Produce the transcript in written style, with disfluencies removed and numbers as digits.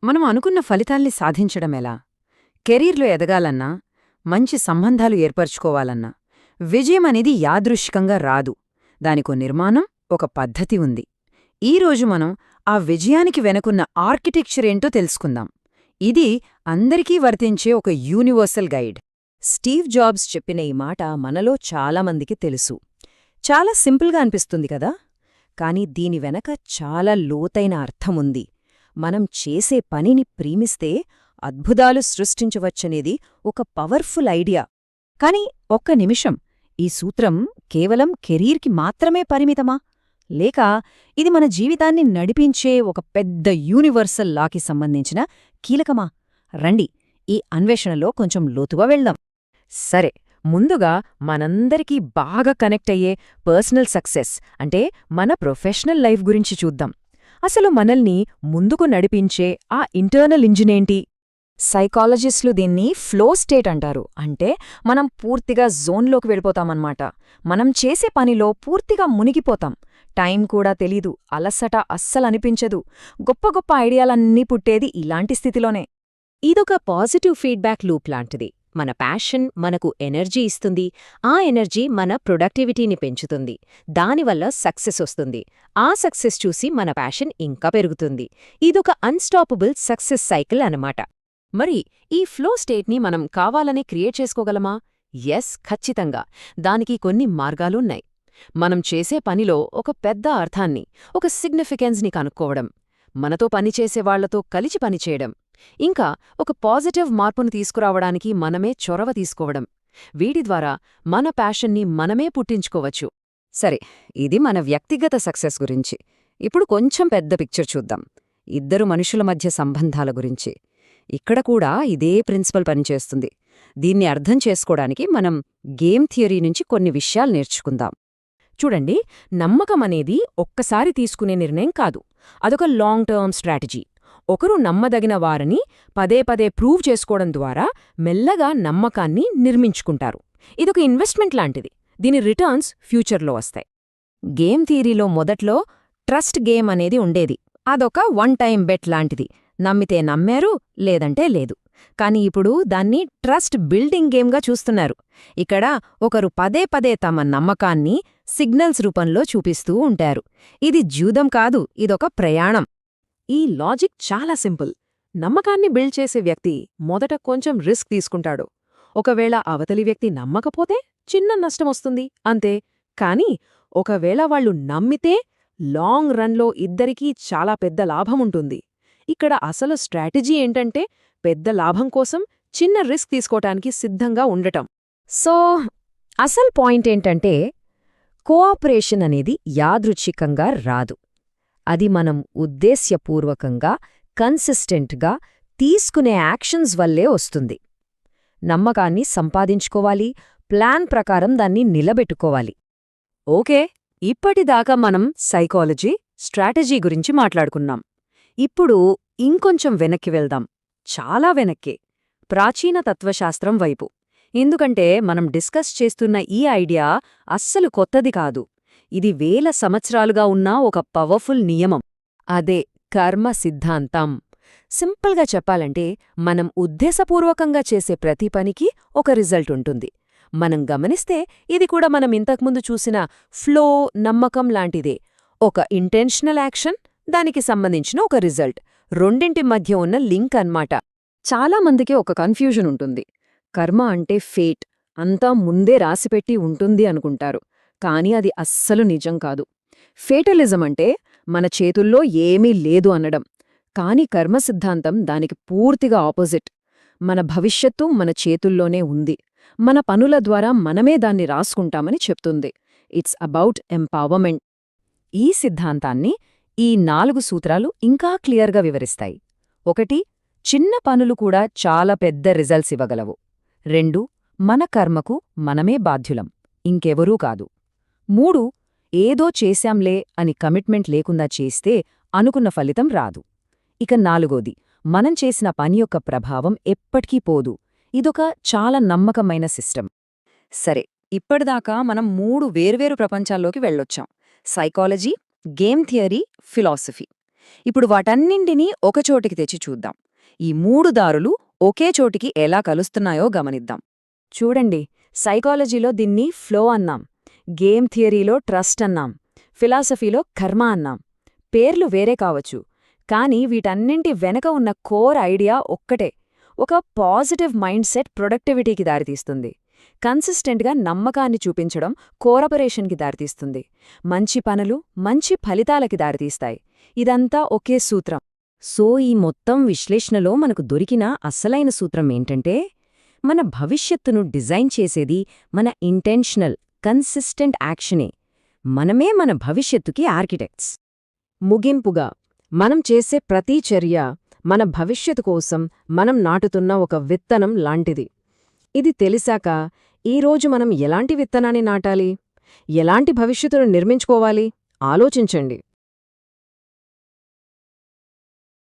మనం అనుకున్న ఫలితాల్ని సాధించడమెలా? కెరీర్లో ఎదగాలన్నా, మంచి సంబంధాలు ఏర్పరచుకోవాలన్నా, విజయమనేది యాదృశ్చికంగా రాదు. దానికో నిర్మాణం, ఒక పద్ధతి ఉంది. ఈరోజు మనం ఆ విజయానికి వెనుకున్న ఆర్కిటెక్చర్ ఏంటో తెలుసుకుందాం. ఇది అందరికీ వర్తించే ఒక యూనివర్సల్ గైడ్. స్టీవ్ జాబ్స్ చెప్పిన ఈ మాట మనలో చాలామందికి తెలుసు. చాలా సింపుల్గా అనిపిస్తుంది కదా, కాని దీని వెనక చాలా లోతైన అర్థముంది. మనం చేసే పనిని ప్రేమిస్తే అద్భుతాలు సృష్టించవచ్చనేది ఒక పవర్ఫుల్ ఐడియా. కాని ఒక్క నిమిషం, ఈ సూత్రం కేవలం కెరీర్కి మాత్రమే పరిమితమా? లేక ఇది మన జీవితాన్ని నడిపించే ఒక పెద్ద యూనివర్సల్ లాకి సంబంధించిన కీలకమా? రండి, ఈ అన్వేషణలో కొంచెం లోతుగా వెళ్దాం. సరే, ముందుగా మనందరికీ బాగా కనెక్ట్ అయ్యే పర్సనల్ సక్సెస్ అంటే మన ప్రొఫెషనల్ లైఫ్ గురించి చూద్దాం. అసలు మనల్ని ముందుకు నడిపించే ఆ ఇంటర్నల్ ఇంజినేంటి? సైకాలజిస్టులు దీన్ని ఫ్లో స్టేట్ అంటారు. అంటే మనం పూర్తిగా జోన్లోకి వెళ్ళిపోతామన్నమాట. మనం చేసే పనిలో పూర్తిగా మునిగిపోతాం. టైం కూడా తెలీదు, అలసట అస్సలనిపించదు. గొప్ప గొప్ప ఐడియాలన్నీ పుట్టేది ఇలాంటి స్థితిలోనే. ఇదొక పాజిటివ్ ఫీడ్బ్యాక్ లూప్ లాంటిది. మన ప్యాషన్ మనకు ఎనర్జీ ఇస్తుంది, ఆ ఎనర్జీ మన ప్రొడక్టివిటీని పెంచుతుంది. దానివల్ల సక్సెస్ వస్తుంది. ఆ సక్సెస్ చూసి మన ప్యాషన్ ఇంకా పెరుగుతుంది. ఇదొక అన్స్టాపబుల్ సక్సెస్ సైకిల్ అన్నమాట. మరి ఈ ఫ్లో స్టేట్ని మనం కావాలనే క్రియేట్ చేసుకోగలమా? ఎస్, ఖచ్చితంగా. దానికి కొన్ని మార్గాలున్నాయి. మనం చేసే పనిలో ఒక పెద్ద అర్థాన్ని, ఒక సిగ్నిఫికెన్స్ని కనుక్కోవడం, మనతో పనిచేసే వాళ్లతో కలిసి పనిచేయడం, ఇంకా ఒక పాజిటివ్ మార్పును తీసుకురావడానికి మనమే చొరవ తీసుకోవడం. వీటి ద్వారా మన ప్యాషన్ని మనమే పుట్టించుకోవచ్చు. సరే, ఇది మన వ్యక్తిగత సక్సెస్ గురించి. ఇప్పుడు కొంచెం పెద్ద పిక్చర్ చూద్దాం. ఇద్దరు మనుషుల మధ్య సంబంధాల గురించి. ఇక్కడ కూడా ఇదే ప్రిన్సిపల్ పనిచేస్తుంది. దీన్ని అర్థం చేసుకోవడానికి మనం గేమ్ థియరీ నుంచి కొన్ని విషయాలు నేర్చుకుందాం. చూడండి, నమ్మకమనేది ఒక్కసారి తీసుకునే నిర్ణయం కాదు. అదొక లాంగ్ టర్మ్ స్ట్రాటజీ. ఒకరు నమ్మదగిన వారని పదే పదే ప్రూవ్ చేసుకోవడం ద్వారా మెల్లగా నమ్మకాన్ని నిర్మించుకుంటారు. ఇదొక ఇన్వెస్ట్మెంట్ లాంటిది. దీని రిటర్న్స్ ఫ్యూచర్లో వస్తాయి. గేమ్ థియరీలో మొదట్లో ట్రస్ట్ గేమ్ అనేది ఉండేది. అదొక వన్ టైం బెట్ లాంటిది. నమ్మితే నమ్మారు, లేదంటే లేదు. కాని ఇప్పుడు దాన్ని ట్రస్ట్ బిల్డింగ్ గేమ్గా చూస్తున్నారు. ఇక్కడ ఒకరు పదే పదే తమ నమ్మకాన్ని సిగ్నల్స్ రూపంలో చూపిస్తూ ఉంటారు. ఇది జూదం కాదు, ఇదొక ప్రయాణం. ఈ లాజిక్ చాలా సింపుల్. నమ్మకాన్ని బిల్డ్ చేసే వ్యక్తి మొదట కొంచెం రిస్క్ తీసుకుంటాడు. ఒకవేళ అవతలి వ్యక్తి నమ్మకపోతే చిన్న నష్టమొస్తుంది, అంతే. కాని ఒకవేళ వాళ్లు నమ్మితే లాంగ్ రన్లో ఇద్దరికీ చాలా పెద్ద లాభముంటుంది. ఇక్కడ అసలు స్ట్రాటజీ ఏంటంటే పెద్ద లాభం కోసం చిన్న రిస్క్ తీసుకోటానికి సిద్ధంగా ఉండటం. సో అసలు పాయింట్ ఏంటంటే, కోఆపరేషన్ అనేది యాదృచ్ఛికంగా రాదు. అది మనం ఉద్దేశ్యపూర్వకంగా, కన్సిస్టెంట్గా తీసుకునే యాక్షన్స్ వల్లే వస్తుంది. నమ్మకాన్ని సంపాదించుకోవాలి, ప్లాన్ ప్రకారం దాన్ని నిలబెట్టుకోవాలి. ఓకే, ఇప్పటిదాకా మనం సైకాలజీ, స్ట్రాటజీ గురించి మాట్లాడుకున్నాం. ఇప్పుడు ఇంకొంచెం వెనక్కి వెళ్దాం. చాలా వెనక్కే, ప్రాచీన తత్వశాస్త్రం వైపు. ఎందుకంటే మనం డిస్కస్ చేస్తున్న ఈ ఐడియా అస్సలు కొత్తది కాదు. ఇది వేల సంవత్సరాలుగా ఉన్న ఒక పవర్ఫుల్ నియమం. అదే కర్మ సిద్ధాంతం. సింపుల్గా చెప్పాలంటే, మనం ఉద్దేశపూర్వకంగా చేసే ప్రతి పనికి ఒక రిజల్ట్ ఉంటుంది. మనం గమనిస్తే ఇది కూడా మనం ఇంతకుముందు చూసిన ఫ్లో, నమ్మకం లాంటిదే. ఒక ఇంటెన్షనల్ యాక్షన్, దానికి సంబంధించిన ఒక రిజల్ట్, రెండింటి మధ్య ఉన్న లింక్ అన్నమాట. చాలామందికి ఒక కన్ఫ్యూజన్ ఉంటుంది. కర్మ అంటే ఫేట్, అంతా ముందే రాసిపెట్టి ఉంటుంది అనుకుంటారు. కాని అది అస్సలు నిజం కాదు. ఫేటలిజం అంటే మన చేతుల్లో ఏమీ లేదు అనడం. కాని కర్మ సిద్ధాంతం దానికి పూర్తిగా ఆపోజిట్. మన భవిష్యత్తు మన చేతుల్లోనే ఉంది. మన పనుల ద్వారా మనమే దాన్ని రాసుకుంటామని చెప్తుంది. It's about empowerment. ఈ సిద్ధాంతాన్ని ఈ 4 సూత్రాలు ఇంకా క్లియర్గా వివరిస్తాయి. 1. చిన్న పనులు కూడా చాలా పెద్ద రిజల్ట్స్ ఇవ్వగలవు. 2. మన కర్మకు మనమే బాధ్యులం, ఇంకెవరూ కాదు. 3. ఏదో చేశాంలే అని కమిట్మెంట్ లేకుండా చేస్తే అనుకున్న ఫలితం రాదు. ఇక 4. మనం చేసిన పని యొక్క ప్రభావం ఎప్పటికీ పోదు. ఇదొక చాలా నమ్మకమైన సిస్టమ్. సరే, ఇప్పటిదాకా మనం 3 వేర్వేరు ప్రపంచాల్లోకి వెళ్ళొచ్చాం: సైకాలజీ, గేమ్ థియరీ, ఫిలాసఫీ. ఇప్పుడు వాటన్నింటినీ ఒకచోటికి తెచ్చి చూద్దాం. ఈ 3 దారులు ఒకే చోటికి ఎలా కలుస్తున్నాయో గమనిద్దాం. చూడండి, సైకాలజీలో దీన్ని ఫ్లో అన్నాం, గేమ్ థియరీలో ట్రస్ట్ అన్నాం, ఫిలాసఫీలో కర్మ అన్నాం. పేర్లు వేరే కావచ్చు, కానీ వీటన్నింటి వెనక ఉన్న కోర్ ఐడియా ఒక్కటే. ఒక పాజిటివ్ మైండ్ సెట్ ప్రొడక్టివిటీకి దారితీస్తుంది. కన్సిస్టెంట్గా నమ్మకాన్ని చూపించడం కోఆపరేషన్కి దారితీస్తుంది. మంచి పనులు మంచి ఫలితాలకి దారితీస్తాయి. ఇదంతా ఒకే సూత్రం. సో ఈ మొత్తం విశ్లేషణలో మనకు దొరికిన అసలైన సూత్రం ఏంటంటే, మన భవిష్యత్తును డిజైన్ చేసేది మన ఇంటెన్షనల్, కన్సిస్టెంట్ యాక్షనే. మనమే మన భవిష్యత్తుకి ఆర్కిటెక్ట్స్. ముగింపుగా, మనం చేసే ప్రతి చర్య మన భవిష్యత్తు కోసం మనం నాటుతున్న ఒక విత్తనం లాంటిది. ఇది తెలిసాక ఈరోజు మనం ఎలాంటి విత్తనాన్ని నాటాలి, ఎలాంటి భవిష్యత్తును నిర్మించుకోవాలి ఆలోచించండి.